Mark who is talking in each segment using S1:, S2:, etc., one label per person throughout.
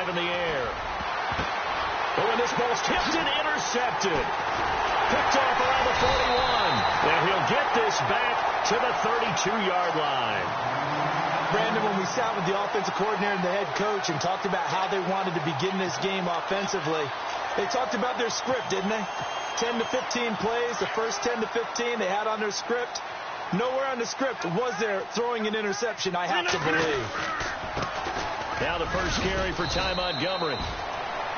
S1: drive in the air. Oh, and this ball's tipped and intercepted. Picked off around the 41. And he'll get this back to the 32-yard line.
S2: Brandon, when we sat with the offensive coordinator and the head coach and talked about how they wanted to begin this game offensively, they talked about their script, didn't they? 10 to 15 plays, the first 10 to 15 they had on their script. Nowhere on the script was there throwing an interception, I have to believe.
S1: Now the first carry for Ty Montgomery.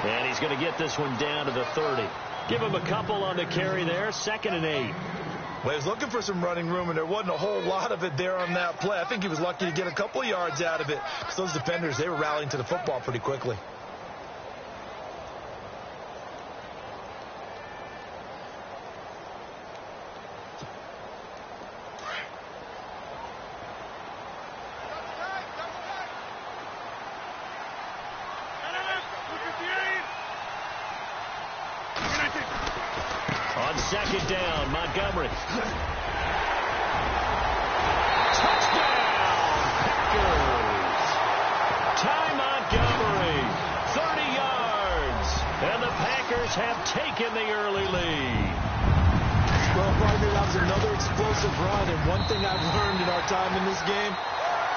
S1: And he's going to get this one down to the 30. Give him a couple on the carry there, 2nd and 8.
S2: Well, he was looking for some running room, and there wasn't a whole lot of it there on that play. I think he was lucky to get a couple of yards out of it, because those defenders, they were rallying to the football pretty quickly.
S1: On 2nd down, Montgomery. Touchdown, Packers. Ty Montgomery, 30 yards. And the Packers have taken the early lead.
S2: Well, partner, that was another explosive run. And one thing I've learned in our time in this game,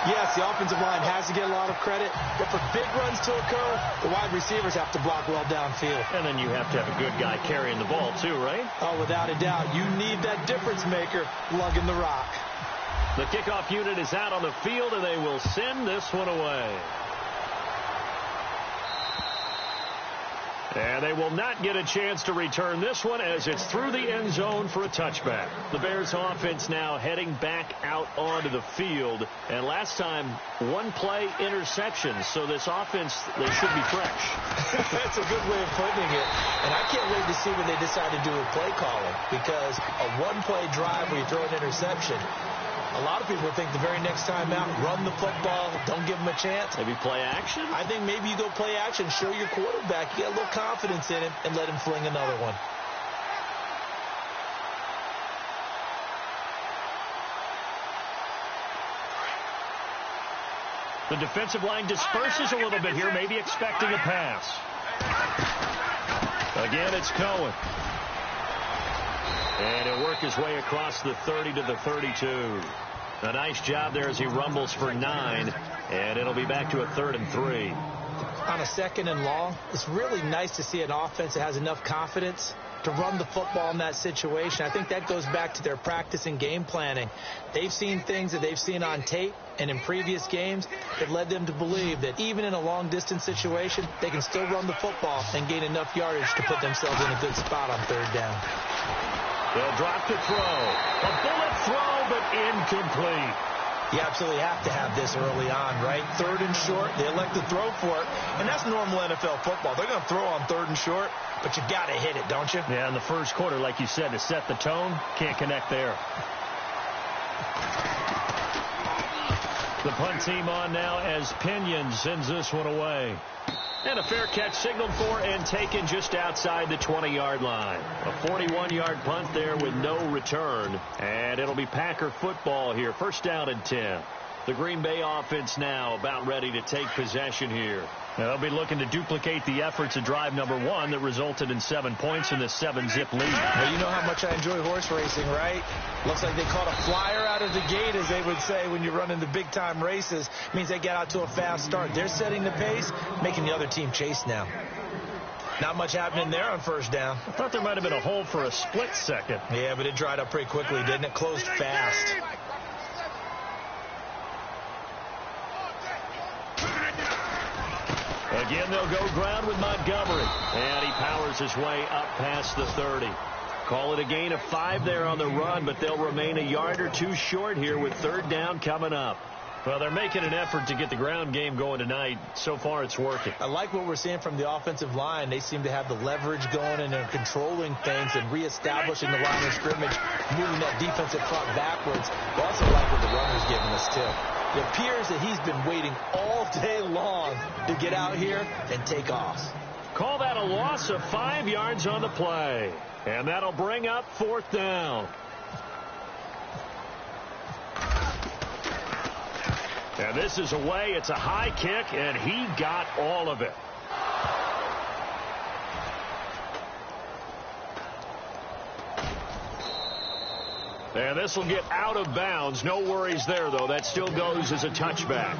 S2: yes, the offensive line has to get a lot of credit, but for big runs to occur, the wide receivers have to block well downfield.
S1: And then you have to have a good guy carrying the ball too, right?
S2: Oh, without a doubt. You need that difference maker lugging the rock.
S1: The kickoff unit is out on the field, and they will send this one away. And they will not get a chance to return this one as it's through the end zone for a touchback. The Bears offense now heading back out onto the field. And last time, one play interception. So this offense, they should be fresh.
S2: That's a good way of putting it. And I can't wait to see what they decide to do with play calling. Because a one-play drive where you throw an interception, a lot of people think the very next time out, run the football, don't give them a chance.
S1: Maybe play action?
S2: I think maybe you go play action, show your quarterback, you get a little confidence in him, and let him fling another one.
S1: The defensive line disperses a little bit here, maybe expecting a pass. Again, it's Cohen. And he'll work his way across the 30 to the 32. A nice job there as he rumbles for 9. And it'll be back to a 3rd and 3.
S2: On a 2nd and long, it's really nice to see an offense that has enough confidence to run the football in that situation. I think that goes back to their practice and game planning. They've seen things that they've seen on tape and in previous games that led them to believe that even in a long-distance situation, they can still run the football and gain enough yardage to put themselves in a good spot on 3rd down.
S1: They'll drop to throw. A bullet throw, but incomplete.
S2: You absolutely have to have this early on, right? 3rd and short, they elect to throw for it, and that's normal NFL football. They're going to throw on 3rd and short, but you got to hit it, don't you?
S1: Yeah, in the first quarter, like you said, to set the tone, can't connect there. The punt team on now as Pinion sends this one away. And a fair catch signaled for and taken just outside the 20-yard line. A 41-yard punt there with no return. And it'll be Packer football here. 1st down and 10. The Green Bay offense now about ready to take possession here. Now they'll be looking to duplicate the efforts of drive number 1 that resulted in 7 points in this 7-zip lead.
S2: Well, you know how much I enjoy horse racing, right? Looks like they caught a flyer out of the gate, as they would say when you're running the big-time races. Means they get out to a fast start. They're setting the pace, making the other team chase now. Not much happening there on 1st down.
S1: I thought there might have been a hole for a split second.
S2: Yeah, but it dried up pretty quickly, didn't it? Closed fast.
S1: Again, they'll go ground with Montgomery. And he powers his way up past the 30. Call it a gain of 5 there on the run, but they'll remain a yard or 2 short here with 3rd down coming up. Well, they're making an effort to get the ground game going tonight. So far, it's working.
S2: I like what we're seeing from the offensive line. They seem to have the leverage going, and they're controlling things and reestablishing the line of scrimmage, moving that defensive front backwards. I also like what the runner's giving us, too. It appears that he's been waiting all day long to get out here and take off.
S1: Call that a loss of 5 yards on the play. And that'll bring up 4th down. And this is away. It's a high kick, and he got all of it. And this will get out of bounds. No worries there, though. That still goes as a touchback.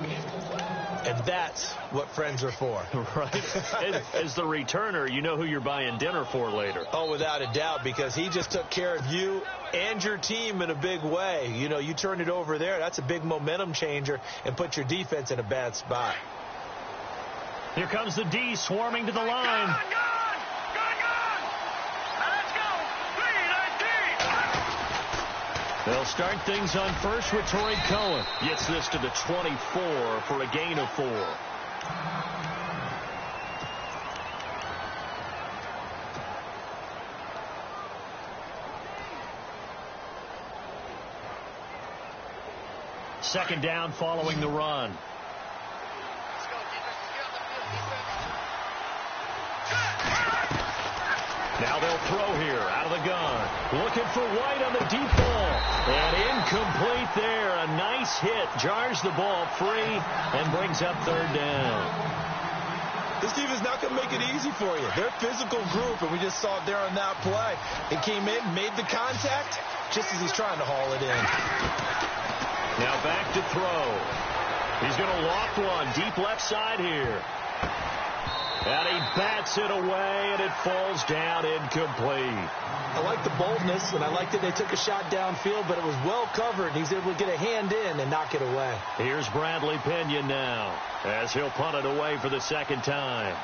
S2: And that's what friends are for.
S1: Right. As the returner, you know who you're buying dinner for later.
S2: Oh, without a doubt, because he just took care of you and your team in a big way. You know, you turned it over there. That's a big momentum changer and put your defense in a bad spot.
S1: Here comes the D swarming to the line. They'll start things on first with Torrey Cohen. Gets this to the 24 for a gain of 4. Second down following the run. Now they'll throw here out of the gun. Looking for White on the deep ball. And incomplete there. A nice hit. Jars the ball free and brings up third down.
S2: This team is not going to make it easy for you. They're a physical group, and we just saw it there on that play. It came in, made the contact, just as he's trying to haul it in.
S1: Now back to throw. He's going to loft one. Deep left side here. And he bats it away, and it falls down incomplete.
S2: I like the boldness, and I like that they took a shot downfield, but it was well covered. He's able to get a hand in and knock it away.
S1: Here's Bradley Pinion now, as he'll punt it away for the second time.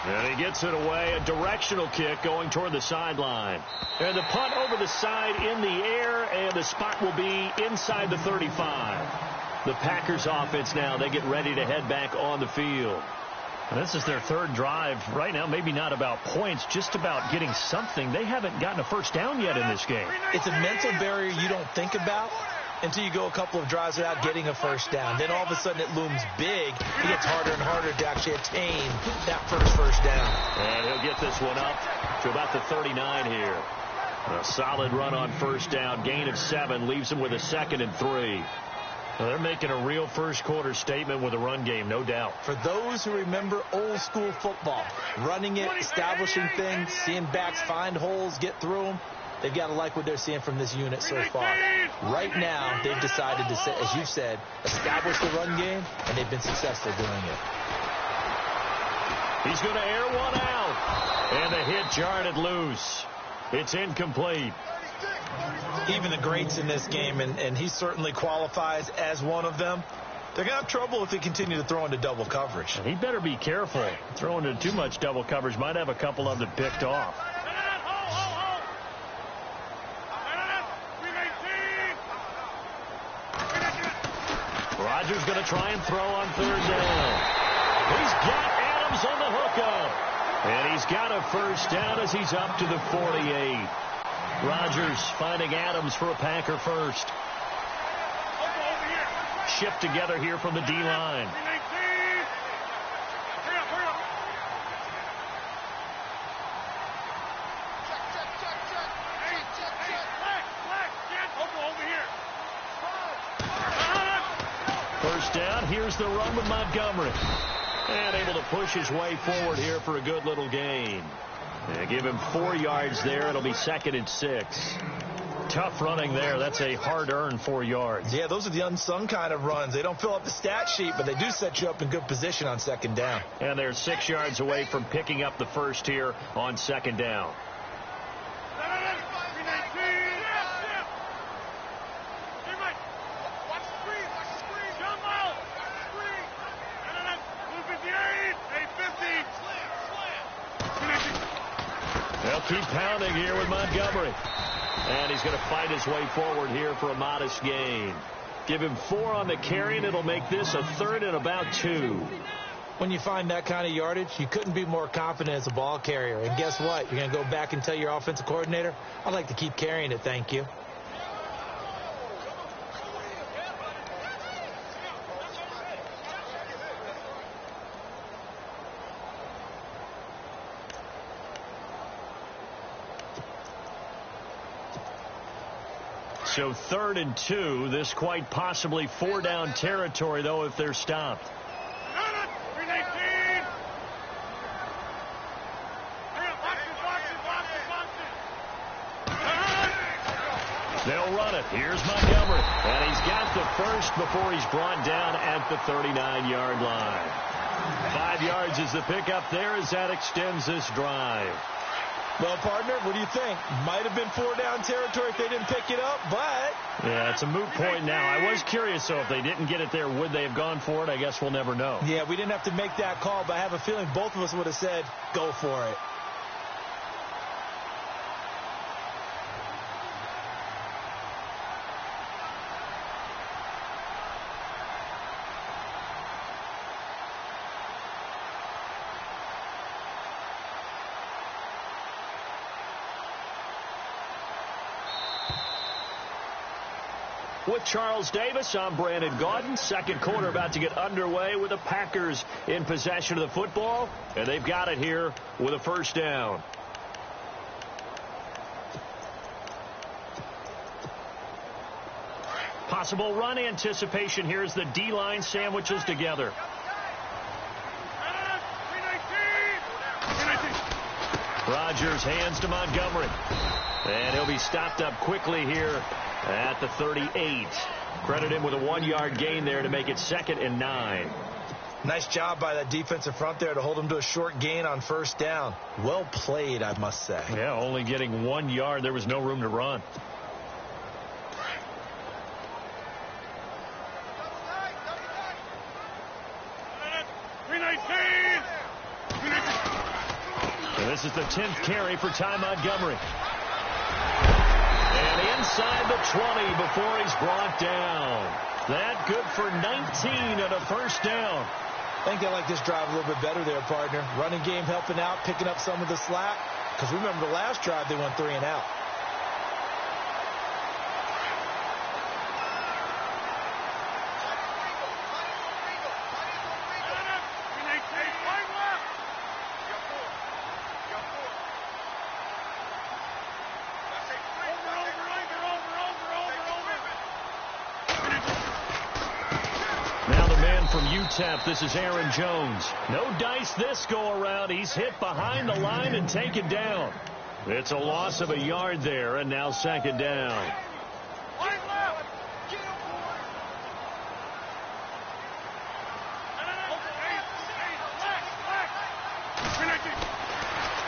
S1: And he gets it away, a directional kick going toward the sideline. And the punt over the side in the air, and the spot will be inside the 35. The Packers offense now, they get ready to head back on the field. And this is their third drive. Right now, maybe not about points, just about getting something. They haven't gotten a first down yet in this game.
S2: It's a mental barrier you don't think about until you go a couple of drives without getting a first down. Then all of a sudden it looms big. It gets harder and harder to actually attain that first down.
S1: And he'll get this one up to about the 39 here. A solid run on first down. Gain of 7 leaves him with a 2nd and 3. Well, they're making a real first quarter statement with a run game, no doubt.
S2: For those who remember old school football, running it, establishing things, seeing backs find holes, get through them, they've got to like what they're seeing from this unit so far. Right now, they've decided to, as you said, establish the run game, and they've been successful doing it.
S1: He's going to air one out, and the hit jarred it loose. It's incomplete.
S2: Even the greats in this game, and he certainly qualifies as one of them, they're going to have trouble if they continue to throw into double coverage.
S1: He better be careful. Throwing into too much double coverage might have a couple of them picked off. Rodgers going to try and throw on third down. He's got Adams on the hookup. And he's got a first down as he's up to the 48. Rodgers finding Adams for a Packer first. Shift together here from the D-line. First down, here's the run with Montgomery. And able to push his way forward here for a good little gain. And give him 4 yards there. It'll be 2nd and 6. Tough running there. That's a hard-earned 4 yards.
S2: Yeah, those are the unsung kind of runs. They don't fill up the stat sheet, but they do set you up in good position on second down.
S1: And they're 6 yards away from picking up the first here on second down. They'll keep pounding here with Montgomery. And he's going to fight his way forward here for a modest gain. Give him 4 on the carry, and it'll make this a 3rd and about 2.
S2: When you find that kind of yardage, you couldn't be more confident as a ball carrier. And guess what? You're going to go back and tell your offensive coordinator, I'd like to keep carrying it, thank you.
S1: So 3rd and 2. This quite possibly 4-down territory, though, if they're stopped. Smith. Here's Montgomery. And he's got the first before he's brought down at the 39-yard line. 5 yards is the pickup there as that extends this drive.
S2: Well, partner, what do you think? Might have been 4-down territory if they didn't pick it up, but...
S1: Yeah, it's a moot point now. I was curious, so if they didn't get it there, would they have gone for it? I guess we'll never know.
S2: Yeah, we didn't have to make that call, but I have a feeling both of us would have said, go for it.
S1: With Charles Davis, I'm Brandon Gaudin. Second quarter about to get underway with the Packers in possession of the football, and they've got it here with a first down. Possible run anticipation here as the D-line sandwiches together. Rodgers hands to Montgomery. And he'll be stopped up quickly here at the 38. Credit him with a 1-yard gain there to make it 2nd and 9.
S2: Nice job by that defensive front there to hold him to a short gain on first down. Well played, I must say.
S1: Yeah, only getting 1 yard. There was no room to run. And this is the 10th carry for Ty Montgomery. And inside the 20 before he's brought down. That good for 19 and a first down.
S2: I think they like this drive a little bit better there, partner. Running game helping out, picking up some of the slack. Because remember the last drive, they went 3 and out.
S1: From UTEP, this is Aaron Jones. No dice this go around. He's hit behind the line and taken down. It's a loss of a yard there, and now 2nd down.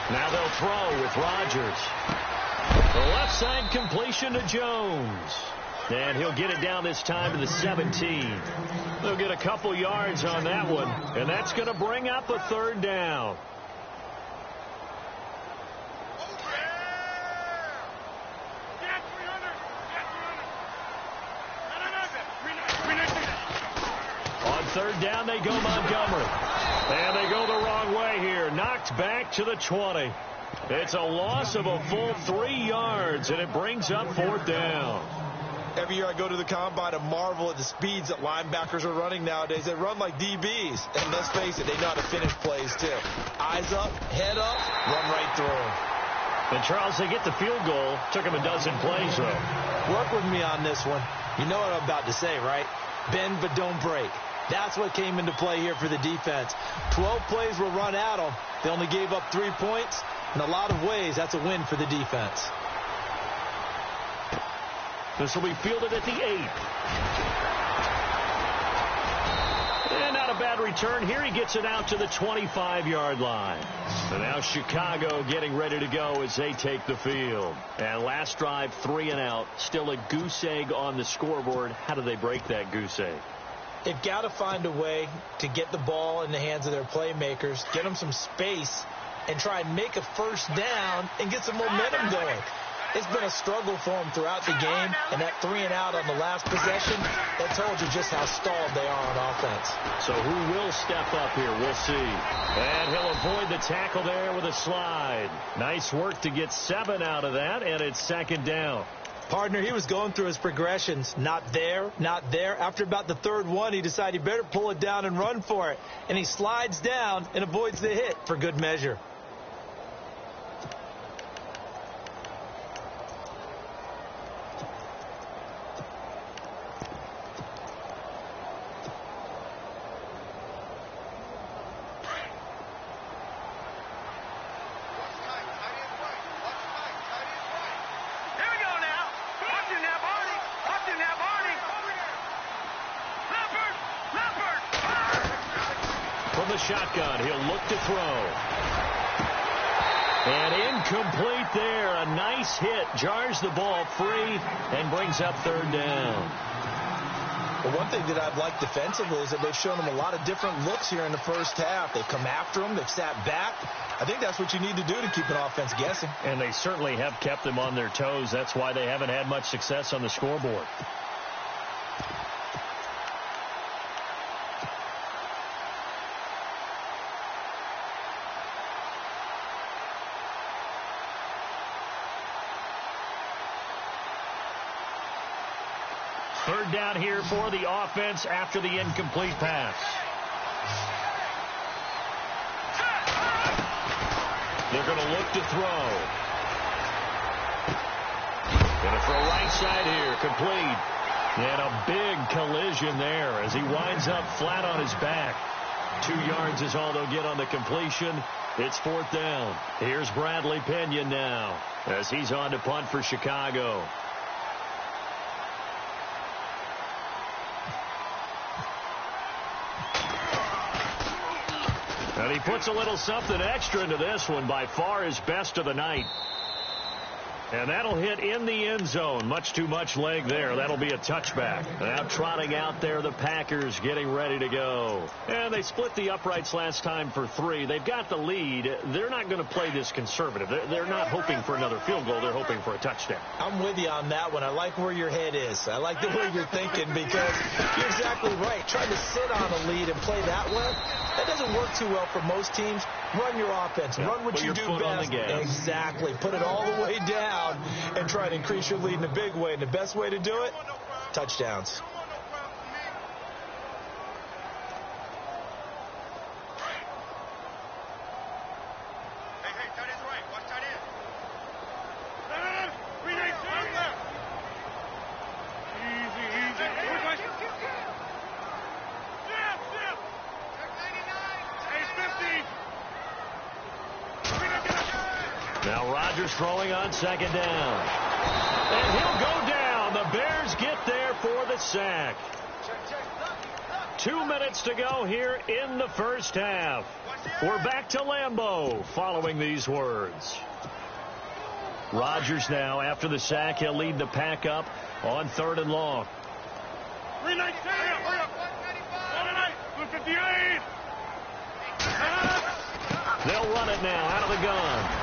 S1: Now they'll throw with Rodgers. The left side completion to Jones. And he'll get it down this time to the 17. They'll get a couple yards on that one, and that's going to bring up a 3rd down. On 3rd down, they go Montgomery. And they go the wrong way here. Knocked back to the 20. It's a loss of a full 3 yards, and it brings up 4th down.
S2: Every year I go to the combine and marvel at the speeds that linebackers are running nowadays. They run like DBs. And let's face it, they know how to finish plays, too. Eyes up, head up, run right through them.
S1: And, Charles, they get the field goal. Took them a dozen plays, though.
S2: Work with me on this one. You know what I'm about to say, right? Bend but don't break. That's what came into play here for the defense. 12 plays were run at them. They only gave up 3 points. In a lot of ways, that's a win for the defense.
S1: This will be fielded at the 8. And not a bad return here. He gets it out to the 25-yard line. So now Chicago getting ready to go as they take the field. And last drive, 3 and out. Still a goose egg on the scoreboard. How do they break that goose egg?
S2: They've got to find a way to get the ball in the hands of their playmakers, get them some space, and try and make a first down and get some momentum going. It's been a struggle for them throughout the game, and that 3 and out on the last possession, that told you just how stalled they are on offense.
S1: So who will step up here? We'll see. And he'll avoid the tackle there with a slide. Nice work to get 7 out of that, and it's 2nd down.
S2: Partner, he was going through his progressions. Not there, not there. After about the 3rd one, he decided he better pull it down and run for it. And he slides down and avoids the hit for good measure.
S1: the shotgun. He'll look to throw. And incomplete there. A nice hit. Jars the ball free and brings up third down.
S2: Well, one thing that I've liked defensively is that they've shown them a lot of different looks here in the first half. They've come after them. They've sat back. I think that's what you need to do to keep an offense guessing.
S1: And they certainly have kept them on their toes. That's why they haven't had much success on the scoreboard. Third down here for the offense after the incomplete pass. They're going to look to throw. Going to throw right side here, complete. And a big collision there as he winds up flat on his back. 2 yards is all they'll get on the completion. It's fourth down. Here's Bradley Pinion now as he's on to punt for Chicago. And he puts a little something extra into this one, by far his best of the night. And that'll hit in the end zone. Much too much leg there. That'll be a touchback. Now trotting out there, the Packers getting ready to go. And they split the uprights last time for 3. They've got the lead. They're not going to play this conservative. They're not hoping for another field goal. They're hoping for a touchdown.
S2: I'm with you on that one. I like where your head is. I like the way you're thinking because you're exactly right. Trying to sit on a lead and play that way, that doesn't work too well for most teams. Run your offense.
S1: Yeah,
S2: run what you do best. Exactly. Put it all the way down and try to increase your lead in a big way. And the best way to do it, touchdowns.
S1: Now Rodgers throwing on second down. And he'll go down. The Bears get there for the sack. 2 minutes to go here in the first half. We're back to Lambeau following these words. Rodgers now, after the sack, he'll lead the pack up on 3rd and long. They'll run it now out of the gun.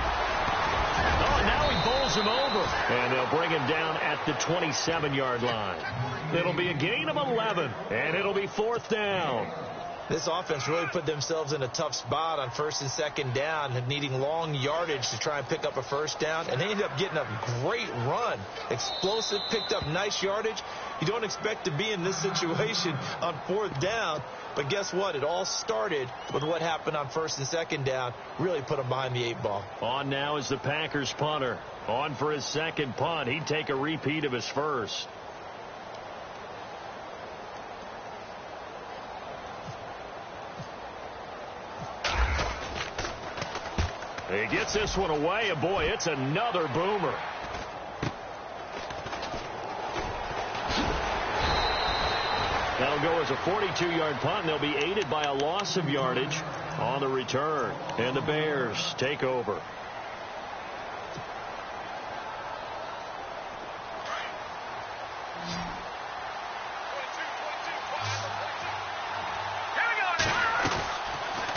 S1: Oh, and now he bowls him over. And they'll bring him down at the 27-yard line. It'll be a gain of 11, and it'll be 4th down.
S2: This offense really put themselves in a tough spot on 1st and 2nd down, needing long yardage to try and pick up a 1st down. And they ended up getting a great run. Explosive, picked up nice yardage. You don't expect to be in this situation on 4th down. But guess what? It all started with what happened on 1st and 2nd down. Really put them behind the 8 ball.
S1: On now is the Packers punter. On for his second punt. He'd take a repeat of his first. He gets this one away, and boy, it's another boomer. That'll go as a 42-yard punt, and they'll be aided by a loss of yardage on the return. And the Bears take over.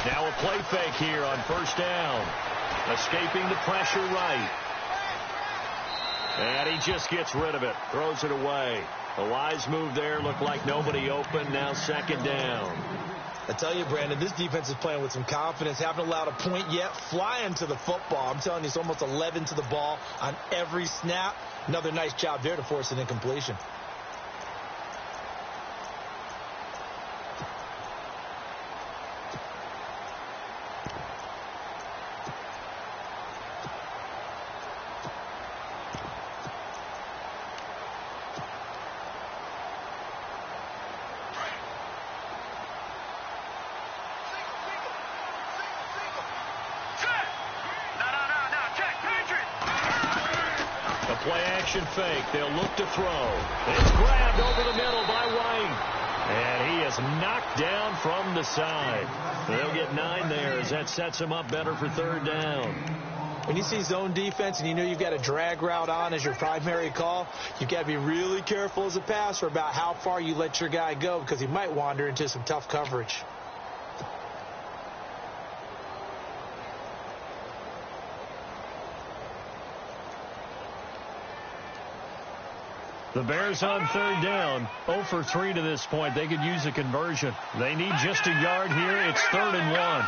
S1: Now a play fake here on 1st down. Escaping the pressure right. And he just gets rid of it. Throws it away. A wise move there. Looked like nobody open. Now 2nd down.
S2: I tell you, Brandon, this defense is playing with some confidence. Haven't allowed a point yet. Flying to the football. I'm telling you, it's almost 11 to the ball on every snap. Another nice job there to force an incompletion.
S1: Play-action fake. They'll look to throw. It's grabbed over the middle by White. And he is is knocked down from the side. They'll get 9 there as that sets them up better for third down.
S2: When you see zone defense and you know you've got a drag route on as your primary call, you've got to be really careful as a passer about how far you let your guy go because he might wander into some tough coverage.
S1: The Bears on third down, 0 for 3 to this point. They could use a conversion. They need just a yard here. It's 3rd and 1.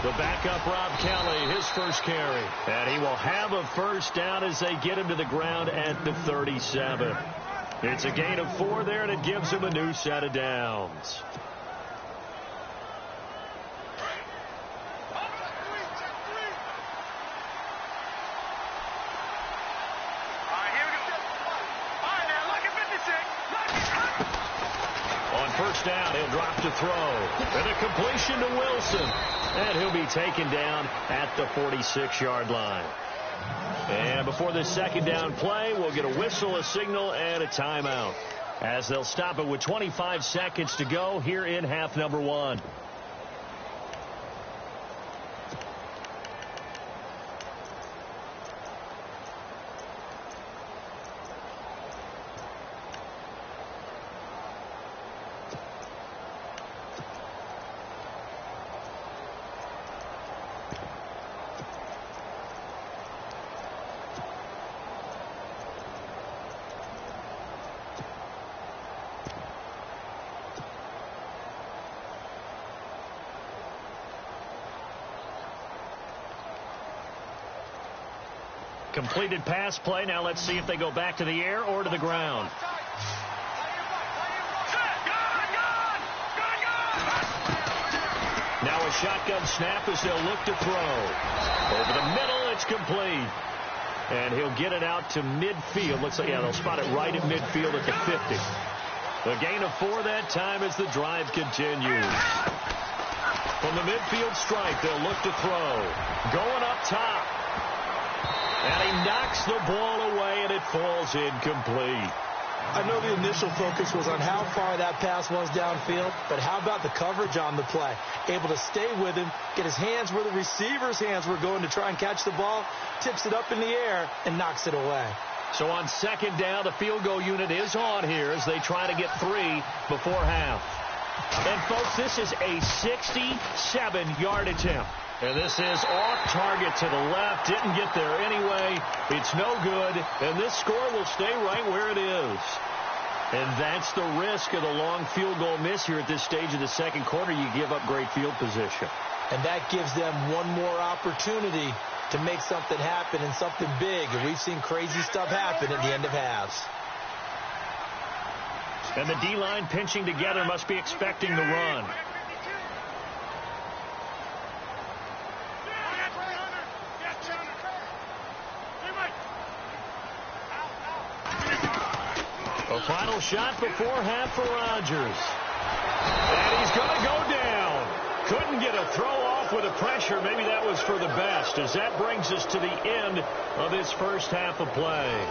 S1: The backup, Rob Kelly, his first carry. And he will have a first down as they get him to the ground at the 37. It's a gain of 4 there, and it gives him a new set of downs. First down, he'll drop to throw. And a completion to Wilson. And he'll be taken down at the 46-yard line. And before this second down play, we'll get a whistle, a signal, and a timeout, as they'll stop it with 25 seconds to go here in half number 1. Completed pass play. Now let's see if they go back to the air or to the ground. Now a shotgun snap as they'll look to throw. Over the middle, it's complete. And he'll get it out to midfield. Looks like, yeah, they'll spot it right at midfield at the 50. The gain of 4 that time as the drive continues. From the midfield stripe, they'll look to throw. Going up top. And he knocks the ball away, and it falls incomplete.
S2: I know the initial focus was on how far that pass was downfield, but how about the coverage on the play? Able to stay with him, get his hands where the receiver's hands were going to try and catch the ball, tips it up in the air, and knocks it away.
S1: So on second down, the field goal unit is on here as they try to get 3 before half. And, folks, this is a 67-yard attempt. And this is off target to the left. Didn't get there anyway. It's no good. And this score will stay right where it is. And that's the risk of the long field goal miss here at this stage of the second quarter. You give up great field position.
S2: And that gives them one more opportunity to make something happen and something big. And we've seen crazy stuff happen at the end of halves.
S1: And the D-line pinching together must be expecting the run. A final shot before half for Rodgers. And he's going to go down. Couldn't get a throw off with the pressure. Maybe that was for the best, as that brings us to the end of this first half of play.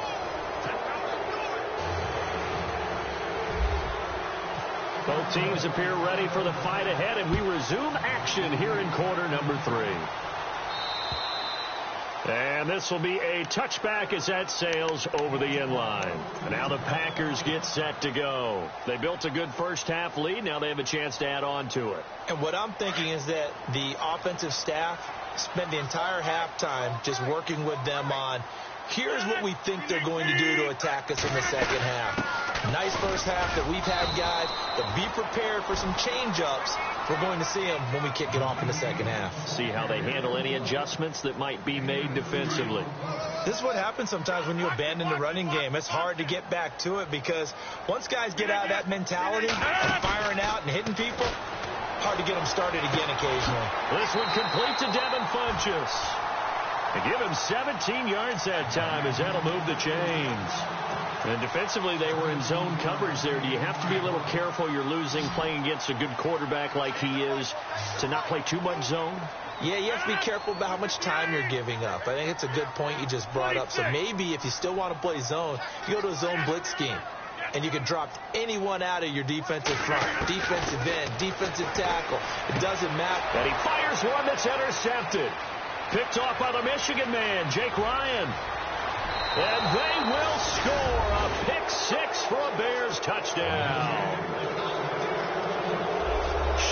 S1: Both teams appear ready for the fight ahead, and we resume action here in quarter number 3. And this will be a touchback as that sails over the end line. And now the Packers get set to go. They built a good first half lead. Now they have a chance to add on to it.
S2: And what I'm thinking is that the offensive staff spent the entire halftime just working with them on, here's what we think they're going to do to attack us in the second half. Nice first half that we've had, guys, but be prepared for some change-ups. We're going to see them when we kick it off in the second half.
S1: See how they handle any adjustments that might be made defensively.
S2: This is what happens sometimes when you abandon the running game. It's hard to get back to it because once guys get out of that mentality of firing out and hitting people, hard to get them started again occasionally.
S1: This one complete to Devin Funchess. They give him 17 yards that time as that'll move the chains. And defensively, they were in zone coverage there. Do you have to be a little careful? You're losing playing against a good quarterback like he is to not play too much zone?
S2: Yeah, you have to be careful about how much time you're giving up. I think it's a good point you just brought up. So maybe if you still want to play zone, you go to a zone blitz scheme. And you can drop anyone out of your defensive front. Defensive end, defensive tackle. It doesn't matter.
S1: And he fires one that's intercepted. Picked off by the Michigan man, Jake Ryan. And they will score a pick six for a Bears touchdown.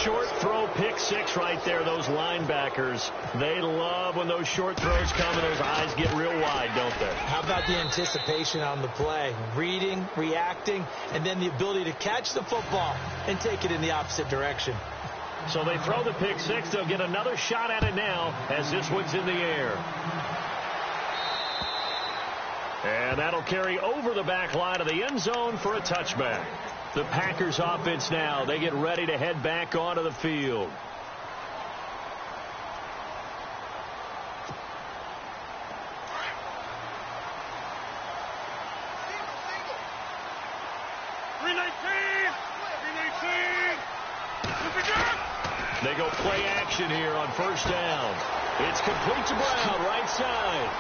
S1: Short throw pick six right there. Those linebackers, they love when those short throws come and those eyes get real wide, don't they?
S2: How about the anticipation on the play? Reading, reacting, and then the ability to catch the football and take it in the opposite direction.
S1: So they throw the pick six. They'll get another shot at it now as this one's in the air. And that'll carry over the back line of the end zone for a touchback. The Packers offense now, they get ready to head back onto the field. They go play action here on first down. It's complete to Brown, right side.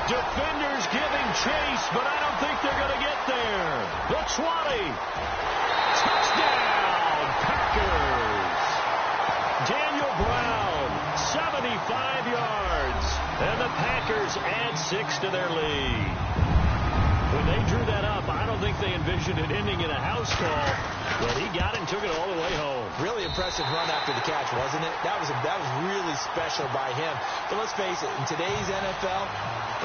S1: Defenders giving chase, but I don't think they're going to get there. The 20. Touchdown, Packers. Daniel Brown, 75 yards. And the Packers add 6 to their lead. When they drew that up, I don't think they envisioned it ending in a house call, but he got it and took it all the way home.
S2: Really impressive run after the catch, wasn't it? That was really special by him. But let's face it, in today's NFL,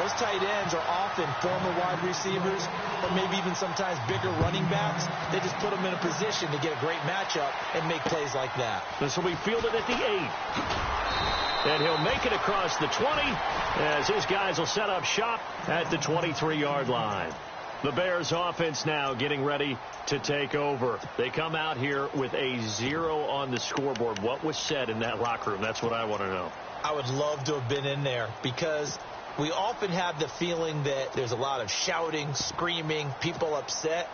S2: those tight ends are often former wide receivers or maybe even sometimes bigger running backs. They just put them in a position to get a great matchup and make plays like that.
S1: This will be fielded at the 8. And he'll make it across the 20 as his guys will set up shop at the 23-yard line. The Bears offense now getting ready to take over. They come out here with a 0 on the scoreboard. What was said in that locker room? That's what I want to know.
S2: I would love to have been in there because we often have the feeling that there's a lot of shouting, screaming, people upset.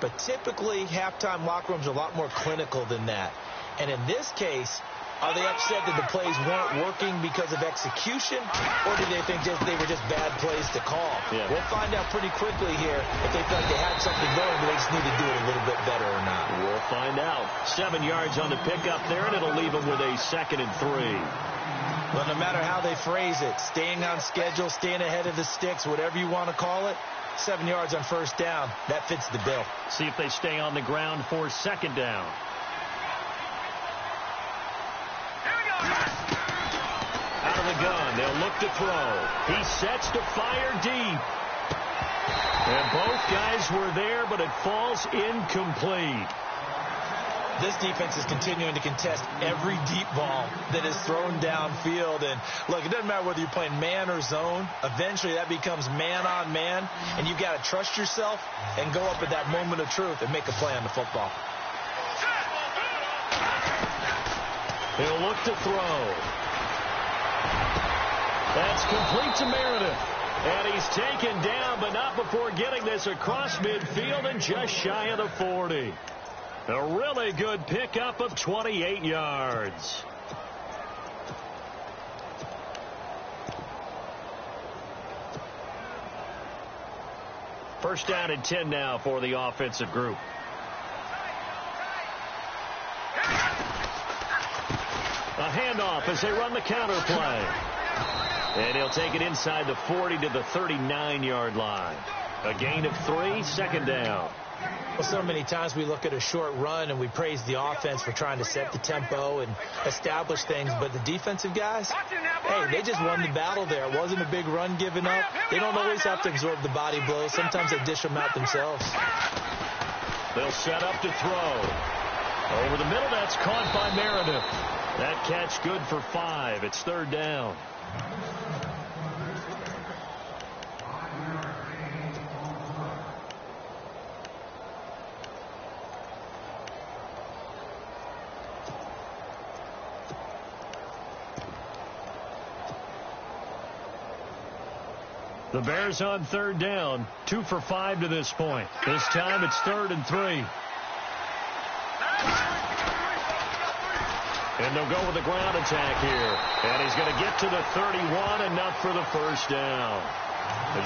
S2: But typically, halftime locker rooms are a lot more clinical than that. And in this case, are they upset that the plays weren't working because of execution, or do they think they were just bad plays to call?
S1: Yeah.
S2: We'll find out pretty quickly here if they felt like they had something going, but they just need to do it a little bit better or not.
S1: We'll find out. 7 yards on the pickup there, and it'll leave them with a 2nd and 3.
S2: Well, no matter how they phrase it, staying on schedule, staying ahead of the sticks, whatever you want to call it, 7 yards on first down, that fits the bill.
S1: See if they stay on the ground for 2nd down. Out of the gun, they'll look to throw. He sets to fire deep. And both guys were there, but it falls incomplete.
S2: This defense is continuing to contest every deep ball that is thrown downfield. And, look, it doesn't matter whether you're playing man or zone. Eventually, that becomes man on man, and you've got to trust yourself and go up at that moment of truth and make a play on the football.
S1: He'll look to throw. That's complete to Meredith. And he's taken down, but not before getting this across midfield and just shy of the 40. A really good pickup of 28 yards. First down and 10 now for the offensive group. A handoff as they run the counter play. And he'll take it inside the 40 to the 39-yard line. A gain of 3, 2nd down.
S2: Well, so many times we look at a short run and we praise the offense for trying to set the tempo and establish things. But the defensive guys, hey, they just won the battle there. It wasn't a big run given up. They don't always have to absorb the body blows. Sometimes they dish them out themselves.
S1: They'll set up to throw. Over the middle, that's caught by Meredith. That catch good for 5. It's 3rd down. The Bears on 3rd down, 2 for 5 to this point. This time it's 3rd and 3. And they'll go with the ground attack here. And he's going to get to the 31, enough for the first down.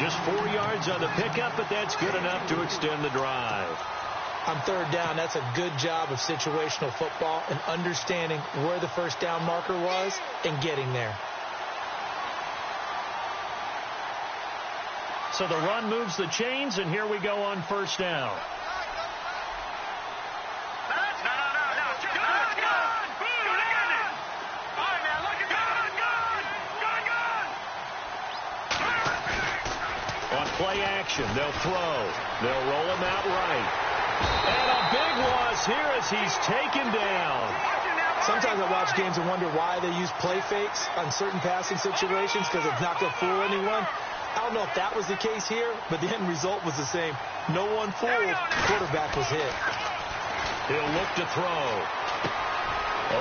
S1: Just 4 yards on the pickup, but that's good enough to extend the drive.
S2: On third down, that's a good job of situational football and understanding where the first down marker was and getting there.
S1: So the run moves the chains, and here we go on first down. On play action, they'll throw. They'll roll him out right. And a big loss here as he's taken down.
S2: Sometimes I watch games and wonder why they use play fakes on certain passing situations, because it's not going to fool anyone. I don't know if that was the case here, but the end result was the same. No one fooled. Quarterback was hit.
S1: He'll look to throw.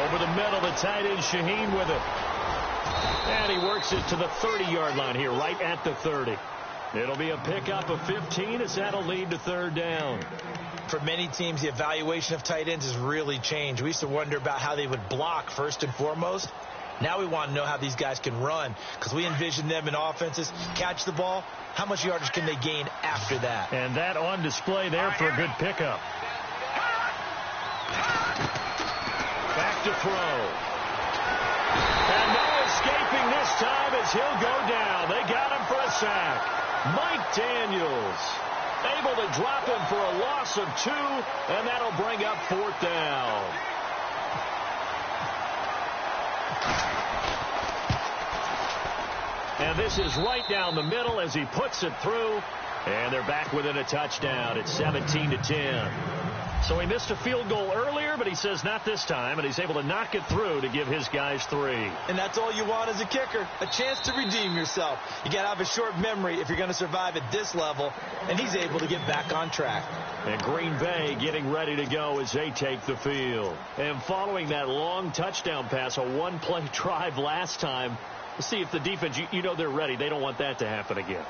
S1: Over the middle, the tight end Shaheen with it. And he works it to the 30-yard line here, right at the 30. It'll be a pickup of 15 as that'll lead to third down.
S2: For many teams, the evaluation of tight ends has really changed. We used to wonder about how they would block first and foremost. Now we want to know how these guys can run, because we envision them in offenses catch the ball. How much yardage can they gain after that?
S1: And that on display there for a good pickup. Back to throw. And no escaping this time as he'll go down. They got him for a sack. Mike Daniels able to drop him for a loss of 2, and that'll bring up fourth down. And this is right down the middle as he puts it through. And they're back within a touchdown. It's 17-10. So he missed a field goal earlier, but he says not this time, and he's able to knock it through to give his guys 3.
S2: And that's all you want as a kicker, a chance to redeem yourself. You got to have a short memory if you're going to survive at this level, and he's able to get back on track.
S1: And Green Bay getting ready to go as they take the field. And following that long touchdown pass, a one-play drive last time, we'll see if the defense, you know they're ready. They don't want that to happen again.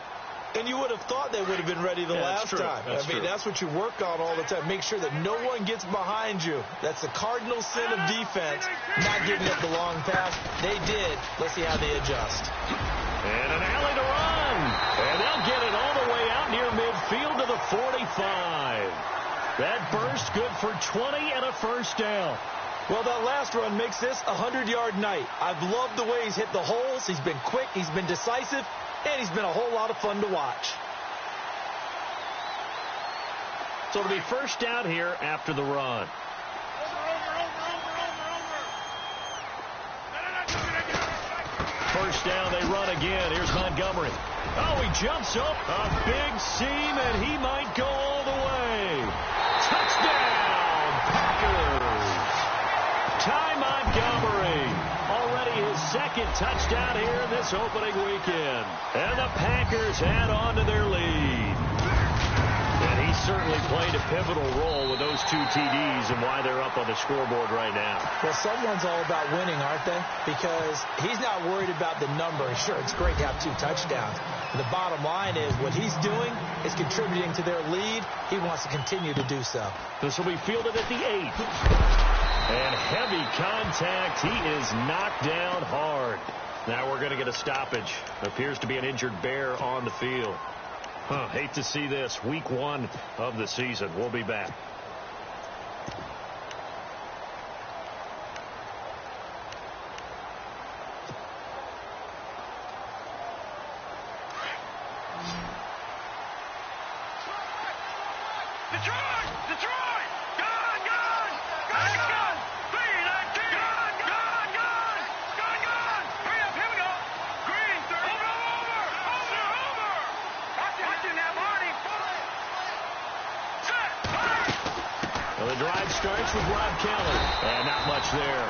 S2: And you would have thought they would have been ready the last time. That's what you work on all the time. Make sure that no one gets behind you. That's the cardinal sin of defense, not giving up the long pass. They did. Let's see how they adjust.
S1: And an alley to run. And they'll get it all the way out near midfield to the 45. That burst good for 20 and a first down.
S2: Well, that last run makes this a 100-yard night. I've loved the way he's hit the holes. He's been quick. He's been decisive. And he's been a whole lot of fun to watch.
S1: So it'll be first down here after the run. First down, they run again. Here's Montgomery. Oh, he jumps up. A big seam, and he might go all the way. Touchdown, Packers. Ty Montgomery. Already his second touchdown here in this opening weekend. And the Packers add on to their lead. And he certainly played a pivotal role with those 2 TDs and why they're up on the scoreboard right now.
S2: Well, someone's all about winning, aren't they? Because he's not worried about the number. Sure, it's great to have 2 touchdowns. But the bottom line is what he's doing is contributing to their lead. He wants to continue to do so.
S1: This will be fielded at the 8. And heavy contact. He is knocked down hard. Now we're going to get a stoppage. Appears to be an injured Bear on the field. Hate to see this. Week 1 of the season. We'll be back. The drive starts with Rob Kelly. And not much there.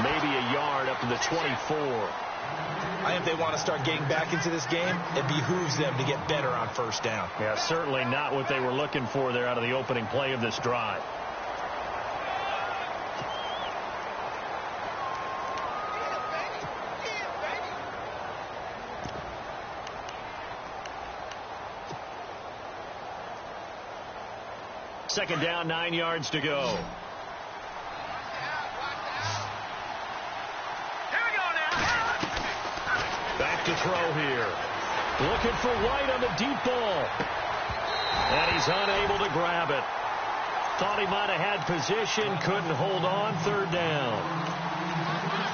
S1: Maybe a yard up to the 24.
S2: I think if they want to start getting back into this game, it behooves them to get better on first down.
S1: Yeah, certainly not what they were looking for there out of the opening play of this drive. Second down, 9 yards to go. look to throw here. Looking for White on the deep ball. And he's unable to grab it. Thought he might have had position, couldn't hold on, third down.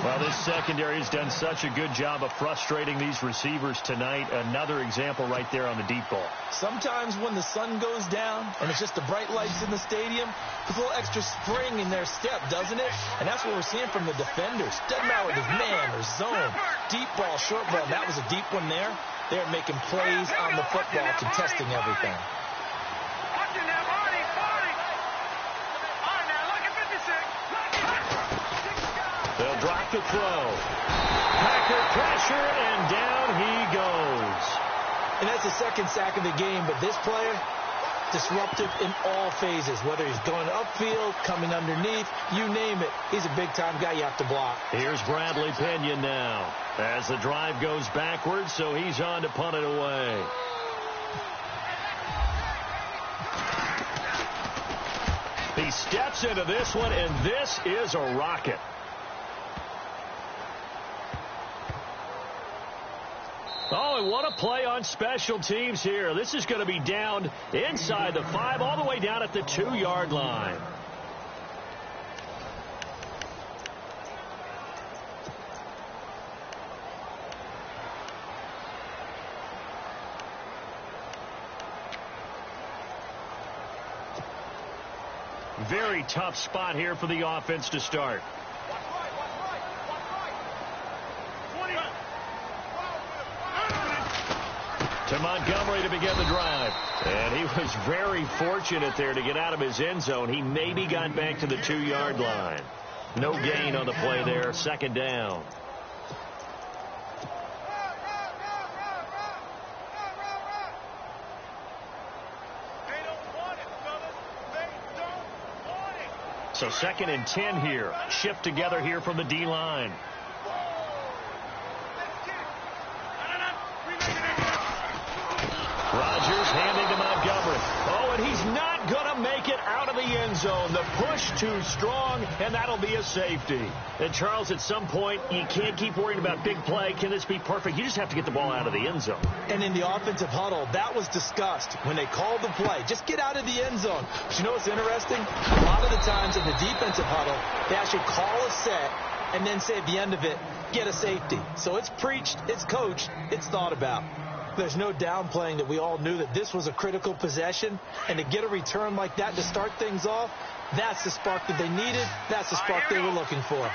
S1: Well, this secondary has done such a good job of frustrating these receivers tonight. Another example right there on the deep ball.
S2: Sometimes when the sun goes down and it's just the bright lights in the stadium, there's a little extra spring in their step, doesn't it? And that's what we're seeing from the defenders. Doesn't matter whether it's man or zone, deep ball, short ball. That was a deep one there. They're making plays on the football, contesting everything.
S1: They'll drop the throw. Packer pressure, and down he goes.
S2: And that's the second sack of the game, but this player, disruptive in all phases, whether he's going upfield, coming underneath, you name it. He's a big-time guy you have to block.
S1: Here's Bradley Pinion now as the drive goes backwards, so he's on to punt it away. He steps into this one, and this is a rocket. Oh, and what a play on special teams here. This is going to be down inside the 5, all the way down at the 2-yard line. Very tough spot here for the offense to start. To Montgomery to begin the drive. And he was very fortunate there to get out of his end zone. He maybe got back to the 2-yard line. No gain on the play there. Second down. So 2nd and 10 here. Shift together here from the D-line. Rodgers handing to Montgomery. Oh, and he's not going to make it out of the end zone. The push too strong, and that'll be a safety. And, Charles, at some point, you can't keep worrying about big play. Can this be perfect? You just have to get the ball out of the end zone.
S2: And in the offensive huddle, that was discussed when they called the play. Just get out of the end zone. But you know what's interesting? A lot of the times in the defensive huddle, they actually call a set and then say at the end of it, get a safety. So it's preached, it's coached, it's thought about. There's no downplaying that we all knew that this was a critical possession, and to get a return like that to start things off, that's the spark that they needed. That's the spark they were looking for.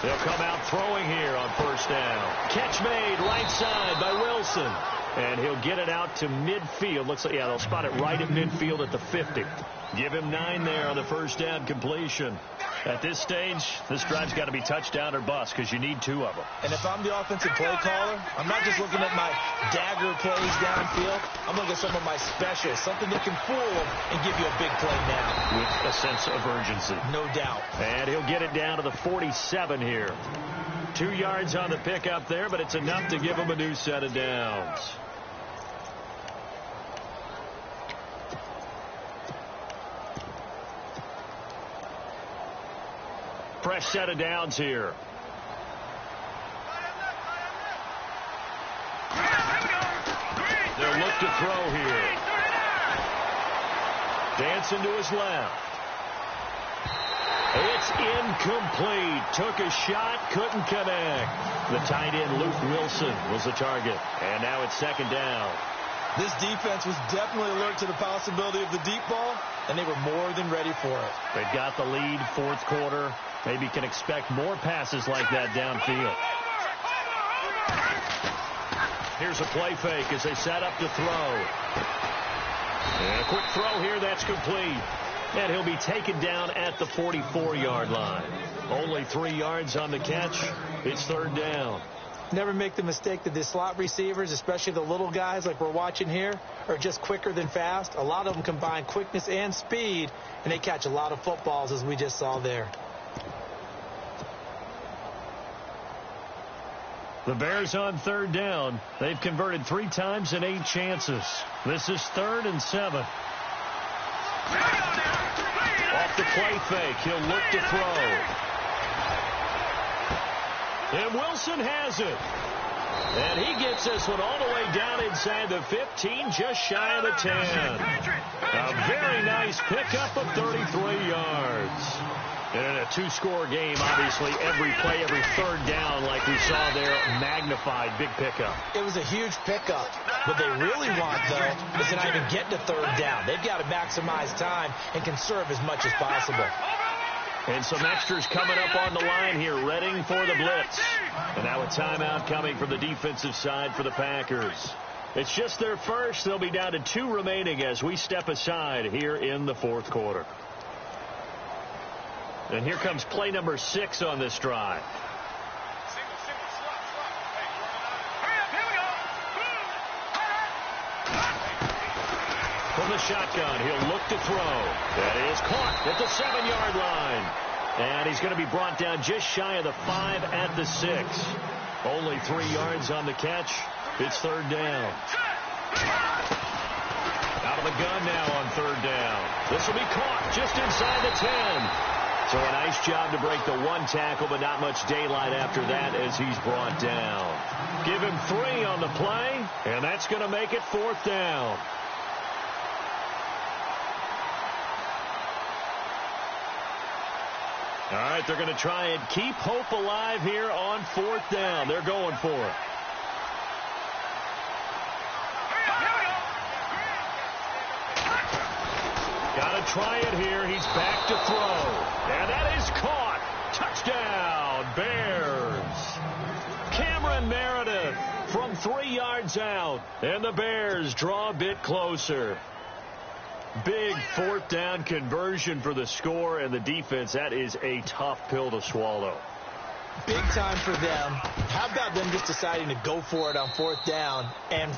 S1: They'll come out throwing here on first down. Catch made right side by Wilson. And he'll get it out to midfield. Looks like, yeah, they'll spot it right at midfield at the 50. Give him 9 there on the first down completion. At this stage, this drive's got to be touchdown or bust because you need 2 of them.
S2: And if I'm the offensive play caller, I'm not just looking at my dagger plays downfield. I'm looking at some of my specials, something that can fool them and give you a big play now.
S1: With a sense of urgency.
S2: No doubt.
S1: And he'll get it down to the 47 here. 2 yards on the pickup there, but it's enough to give him a new set of downs. Fresh set of downs here. They'll look to throw here. Dancing to his left. It's incomplete. Took a shot, couldn't connect. The tight end, Luke Wilson, was the target. And now it's 2nd down.
S2: This defense was definitely alert to the possibility of the deep ball, and they were more than ready for it.
S1: They've got the lead, 4th quarter. Maybe can expect more passes like that downfield. Here's a play fake as they set up to throw. And a quick throw here, that's complete. And he'll be taken down at the 44-yard line. Only 3 yards on the catch. It's 3rd down.
S2: Never make the mistake that the slot receivers, especially the little guys like we're watching here, are just quicker than fast. A lot of them combine quickness and speed, and they catch a lot of footballs, as we just saw there.
S1: The Bears on 3rd down. They've converted 3 times in 8 chances. This is 3rd and 7. Off the play fake. He'll look to throw. And Wilson has it. And he gets this one all the way down inside the 15, just shy of the 10. A very nice pickup of 33 yards. And in a two-score game, obviously, every play, every third down, like we saw there, magnified, big pickup.
S2: It was a huge pickup. What they really want, though, is to not even get to third down. They've got to maximize time and conserve as much as possible.
S1: And some extras coming up on the line here, readying for the blitz. And now a timeout coming from the defensive side for the Packers. It's just their first. They'll be down to 2 remaining as we step aside here in the fourth quarter. And here comes play number 6 on this drive. From the shotgun, he'll look to throw. That is caught at the 7-yard line. And he's going to be brought down just shy of the 5 at the 6. Only 3 yards on the catch. It's third down. Out of the gun now on third down. This will be caught just inside the 10. So a nice job to break the 1 tackle, but not much daylight after that as he's brought down. Give him 3 on the play, and that's going to make it fourth down. All right, they're going to try and keep hope alive here on fourth down. They're going for it. Got to try it here. He's back to throw. And that is caught. Touchdown, Bears. Cameron Meredith from 3 yards out. And the Bears draw a bit closer. Big fourth down conversion for the score and the defense. That is a tough pill to swallow.
S2: Big time for them. How about them just deciding to go for it on fourth down? And,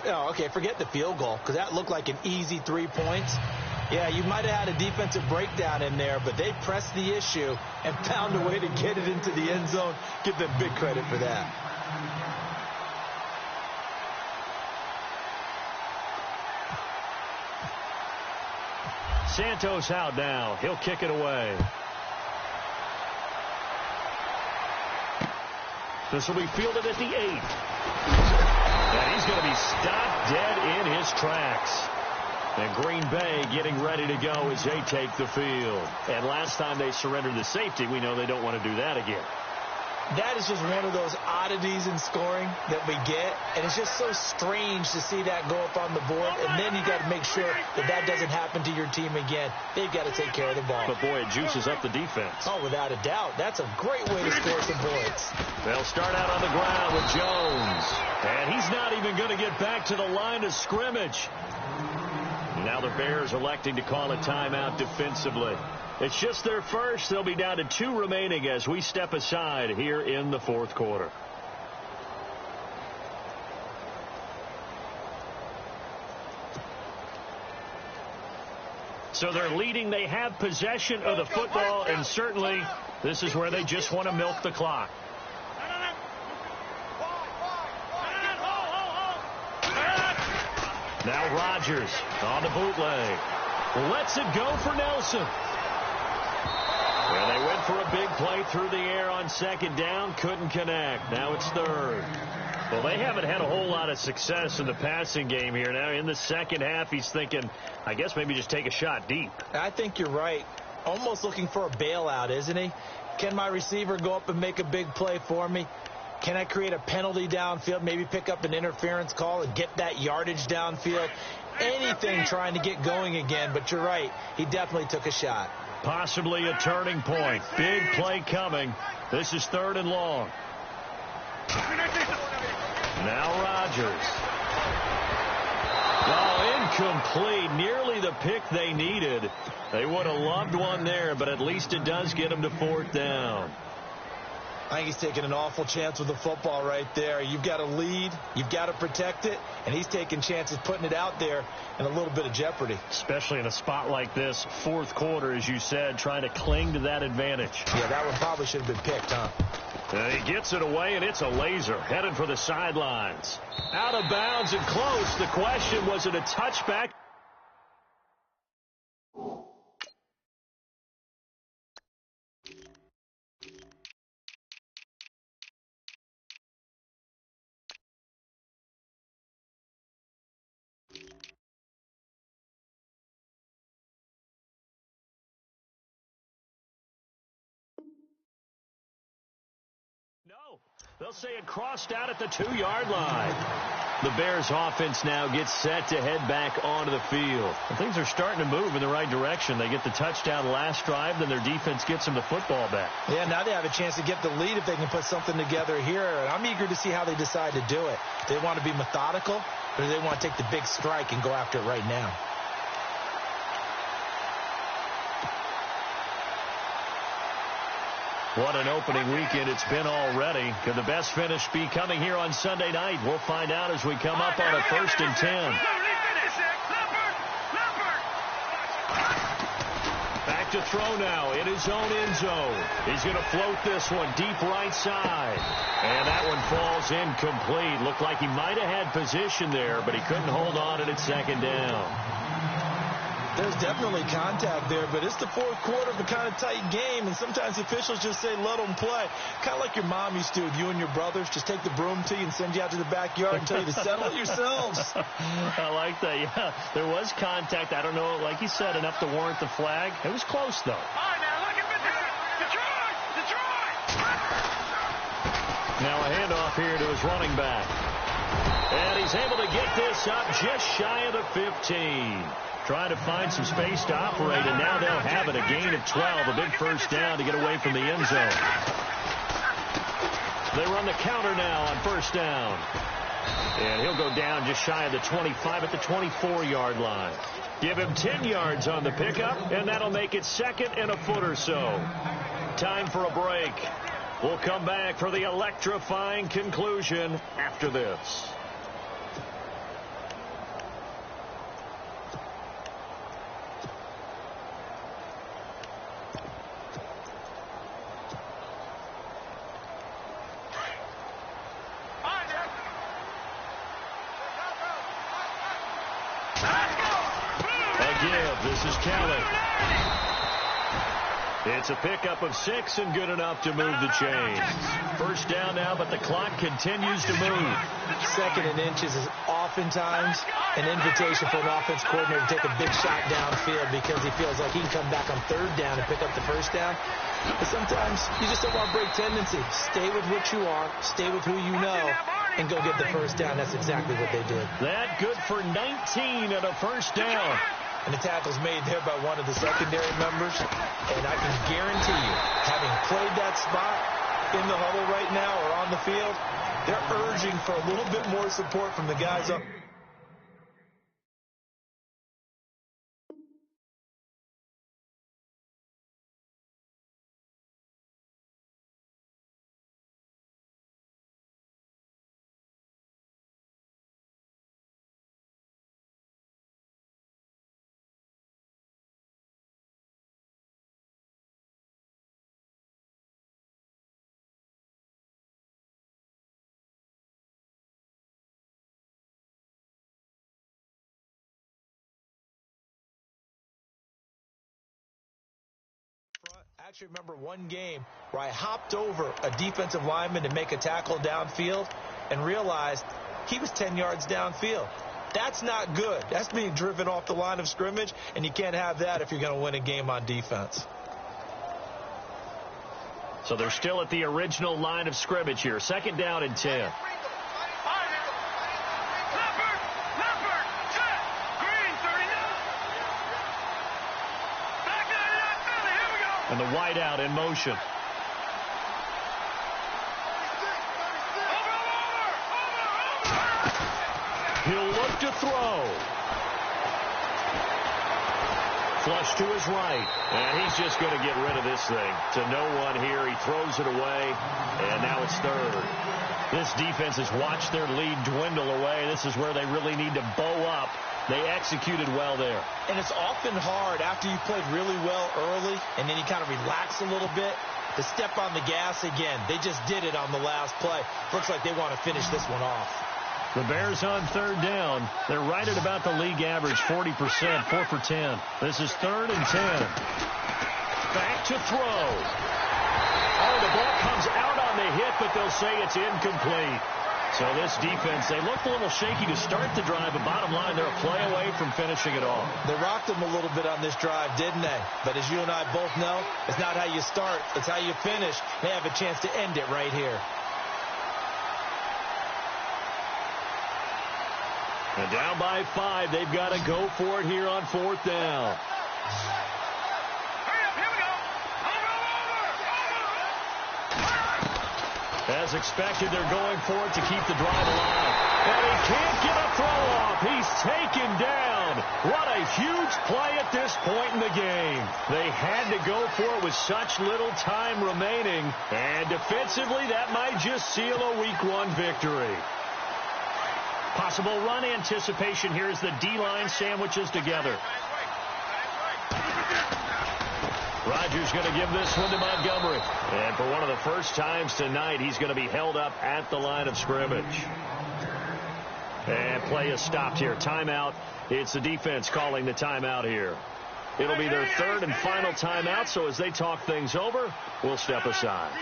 S2: forget the field goal, because that looked like an easy 3 points. Yeah, you might have had a defensive breakdown in there, but they pressed the issue and found a way to get it into the end zone. Give them big credit for that.
S1: Santos out now. He'll kick it away. This will be fielded at the 8. And he's going to be stopped dead in his tracks. And Green Bay getting ready to go as they take the field. And last time they surrendered the safety, we know they don't want to do that again.
S2: That is just one of those oddities in scoring that we get. And it's just so strange to see that go up on the board. And then you got to make sure that that doesn't happen to your team again. They've got to take care of the ball.
S1: But, boy, it juices up the defense.
S2: Oh, without a doubt. That's a great way to score some points.
S1: They'll start out on the ground with Jones. And he's not even going to get back to the line of scrimmage. Now the Bears electing to call a timeout defensively. It's just their first. They'll be down to 2 remaining as we step aside here in the fourth quarter. So they're leading. They have possession of the football, and certainly this is where they just want to milk the clock. Now Rodgers on the bootleg. Lets it go for Nelson. And they went for a big play through the air on second down. Couldn't connect. Now it's third. Well, they haven't had a whole lot of success in the passing game here. Now in the second half, he's thinking, I guess maybe just take a shot deep.
S2: I think you're right. Almost looking for a bailout, isn't he? Can my receiver go up and make a big play for me? Can I create a penalty downfield, maybe pick up an interference call and get that yardage downfield? Anything trying to get going again, but you're right. He definitely took a shot.
S1: Possibly a turning point. Big play coming. This is third and long. Now Rodgers. Oh, incomplete. Nearly the pick they needed. They would have loved one there, but at least it does get them to fourth down.
S2: I think he's taking an awful chance with the football right there. You've got to lead. You've got to protect it. And he's taking chances putting it out there in a little bit of jeopardy.
S1: Especially in a spot like this, fourth quarter, as you said, trying to cling to that advantage.
S2: Yeah, that one probably should have been picked, huh?
S1: And he gets it away, and it's a laser headed for the sidelines. Out of bounds and close. The question, was it a touchback? They'll say it crossed out at the 2-yard line. The Bears offense now gets set to head back onto the field. And things are starting to move in the right direction. They get the touchdown last drive, then their defense gets them the football back.
S2: Yeah, now they have a chance to get the lead if they can put something together here. And I'm eager to see how they decide to do it. They want to be methodical, or do they want to take the big strike and go after it right now?
S1: What an opening weekend it's been already. Could the best finish be coming here on Sunday night? We'll find out as we come up on a 1st and 10. Back to throw now in his own end zone. He's going to float this one deep right side. And that one falls incomplete. Looked like he might have had position there, but he couldn't hold on it at 2nd down.
S2: There's definitely contact there, but it's the 4th quarter of a kind of tight game, and sometimes officials just say let them play. Kind of like your mom used to with you and your brothers. Just take the broom to you and send you out to the backyard and tell you to settle it yourselves.
S1: I like that, yeah. There was contact. I don't know, like you said, enough to warrant the flag. It was close, though.
S3: All right, now look at Detroit!
S1: Now a handoff here to his running back. And he's able to get this up just shy of the 15. Trying to find some space to operate, and now they'll have it. A gain of 12, a big 1st down to get away from the end zone. They run the counter now on 1st down. And he'll go down just shy of the 25 at the 24-yard line. Give him 10 yards on the pickup, and that'll make it 2nd and a foot or so. Time for a break. We'll come back for the electrifying conclusion after this. This is Kelly. It's a pickup of 6 and good enough to move the chains. 1st down now, but the clock continues to move.
S2: 2nd and inches is oftentimes an invitation for an offense coordinator to take a big shot downfield because he feels like he can come back on 3rd down and pick up the 1st down. But sometimes you just don't want to break tendency. Stay with what you are, stay with who you know, and go get the 1st down. That's exactly what they did.
S1: That good for 19 and a 1st down.
S2: And the tackle's made there by one of the secondary members. And I can guarantee you, having played that spot in the huddle right now or on the field, they're urging for a little bit more support from the guys up. I actually remember one game where I hopped over a defensive lineman to make a tackle downfield and realized he was 10 yards downfield. That's not good. That's being driven off the line of scrimmage, and you can't have that if you're going to win a game on defense.
S1: So they're still at the original line of scrimmage here. 2nd down and 10. And the wideout in motion. He'll look to throw. Flush to his right. And he's just going to get rid of this thing. To no one here. He throws it away. And now it's 3rd. This defense has watched their lead dwindle away. This is where they really need to bow up. They executed well there.
S2: And it's often hard after you played really well early and then you kind of relax a little bit to step on the gas again. They just did it on the last play. Looks like they want to finish this one off.
S1: The Bears on 3rd down. They're right at about the league average, 40%, 4 for 10. This is 3rd and 10. Back to throw. Oh, the ball comes out on the hit, but they'll say it's incomplete. So this defense, they looked a little shaky to start the drive, but bottom line, they're a play away from finishing it off.
S2: They rocked them a little bit on this drive, didn't they? But as you and I both know, it's not how you start, it's how you finish. They have a chance to end it right here.
S1: And down by 5. They've got to go for it here on 4th down. As expected, they're going for it to keep the drive alive. And he can't get a throw off. He's taken down. What a huge play at this point in the game. They had to go for it with such little time remaining. And defensively, that might just seal a Week 1 victory.
S4: Possible run anticipation here as the D-line sandwiches together.
S1: Rodgers going to give this one to Montgomery. And for one of the first times tonight, he's going to be held up at the line of scrimmage. And play is stopped here. Timeout. It's the defense calling the timeout here. It'll be their third and final timeout, so as they talk things over, we'll step aside.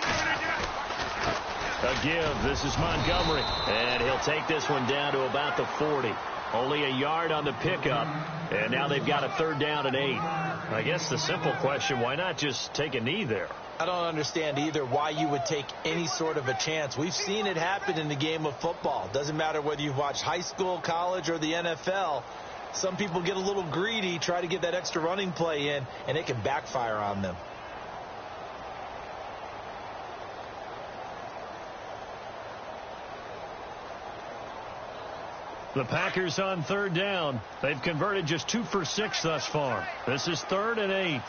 S1: A give. This is Montgomery. And he'll take this one down to about the 40. Only a yard on the pickup. And now they've got a 3rd down and 8. I guess the simple question, why not just take a knee there?
S2: I don't understand either why you would take any sort of a chance. We've seen it happen in the game of football. Doesn't matter whether you've watched high school, college, or the NFL. Some people get a little greedy, try to get that extra running play in, and it can backfire on them.
S1: The Packers on 3rd down. They've converted just 2 for 6 thus far. This is 3rd and 8.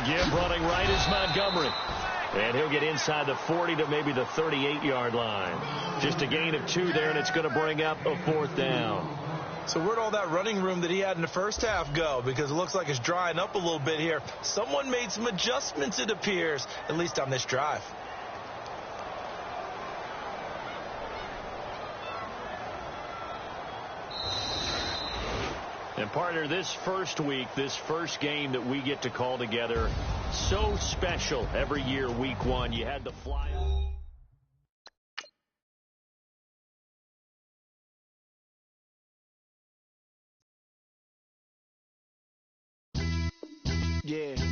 S1: Again, running right is Montgomery. And he'll get inside the 40 to maybe the 38-yard line. Just a gain of 2 there, and it's going to bring up a 4th down.
S2: So where'd all that running room that he had in the first half go? Because it looks like it's drying up a little bit here. Someone made some adjustments, it appears, at least on this drive.
S1: And partner, this first week, this first game that we get to call together, so special every year, Week 1. You had the fly.
S2: Yeah.